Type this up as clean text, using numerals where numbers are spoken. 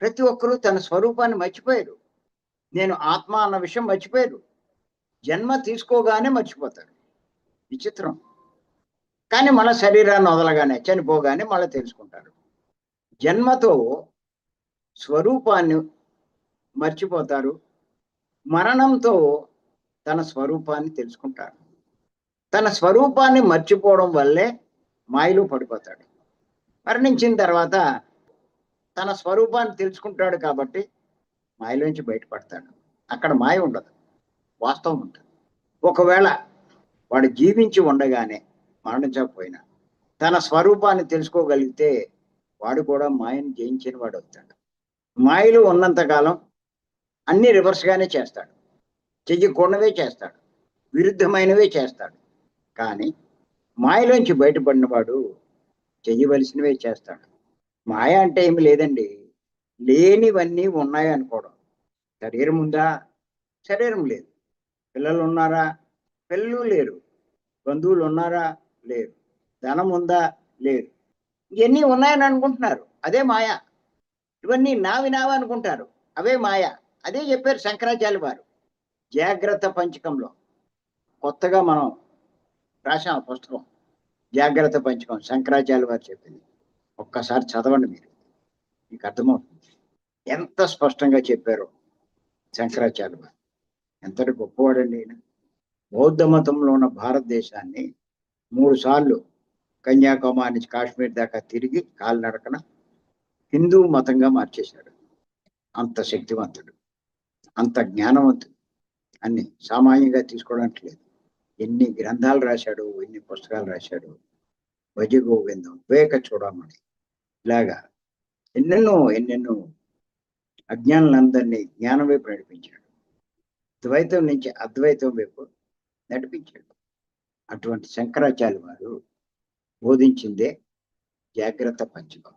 ప్రతి ఒక్కరూ తన స్వరూపాన్ని మర్చిపోయారు. నేను ఆత్మ అన్న విషయం మర్చిపోయారు. జన్మ తీసుకోగానే మర్చిపోతారు. విచిత్రం. కానీ మళ్ళా శరీరాన్ని వదలగానే, చనిపోగానే మళ్ళా తెలుసుకుంటారు. జన్మతో స్వరూపాన్ని మర్చిపోతారు. మరణంతో తన స్వరూపాన్ని తెలుసుకుంటారు. తన స్వరూపాన్ని మర్చిపోవడం వల్లే మాయలో పడిపోతాడు. మరణించిన తర్వాత తన స్వరూపాన్ని తెలుసుకుంటాడు కాబట్టి మాయలోంచి బయటపడతాడు. అక్కడ మాయ ఉండదు, వాస్తవం ఉంటుంది. ఒకవేళ వాడు జీవించి ఉండగానే మరణించకపోయినా తన స్వరూపాన్ని తెలుసుకోగలిగితే వాడు కూడా మాయను జయించిన వాడు అవుతాడు. మాయలో ఉన్నంతకాలం అన్ని రివర్స్గానే చేస్తాడు. చెయ్యకూడనివే చేస్తాడు, విరుద్ధమైనవే చేస్తాడు. కానీ మాయలోంచి బయటపడిన వాడు చెయ్యవలసినవే చేస్తాడు. మాయ అంటే ఏమి లేదండి, లేనివన్నీ ఉన్నాయి అనుకోవడం. శరీరం ఉందా? శరీరం లేదు. పిల్లలు ఉన్నారా? పిల్లలు లేరు. బంధువులు ఉన్నారా? లేరు. ధనం ఉందా? లేదు. ఇవన్నీ ఉన్నాయని అనుకుంటున్నారు, అదే మాయ. ఇవన్నీ నావి నావి అనుకుంటారు, అవే మాయ. అదే చెప్పారు శంకరాచార్య వారు జాగ్రత్త పంచకంలో. కొత్తగా మనం రాశాం ఆ పుస్తకం, జాగ్రత్త పంచకం, శంకరాచార్య వారు చెప్పింది. ఒక్కసారి చదవండి, మీకు అర్థమవుతుంది ఎంత స్పష్టంగా చెప్పారో శంకరాచార్య వారు. ఎంతటి గొప్పవాడండి ఈయన. బౌద్ధ మతంలో ఉన్న భారతదేశాన్ని 3 సార్లు కన్యాకుమారి నుంచి కాశ్మీర్ దాకా తిరిగి కాలినడకన హిందూ మతంగా మార్చేశాడు. అంత శక్తివంతుడు, అంత జ్ఞానవంతుడు. అన్ని సామాన్యంగా తీసుకోవడానికి లేదు. ఎన్ని గ్రంథాలు రాశాడు, ఎన్ని పుస్తకాలు రాశాడు. భజ గోవిందం, వివేక చూడమని, ఇలాగా ఎన్నెన్నో ఎన్నెన్నో అజ్ఞానులందరినీ జ్ఞానం వైపు నడిపించాడు. ద్వైతం నుంచి అద్వైతం వైపు నడిపించాడు. అటువంటి శంకరాచార్య వారు బోధించిందే జాగ్రత్త పంచకం.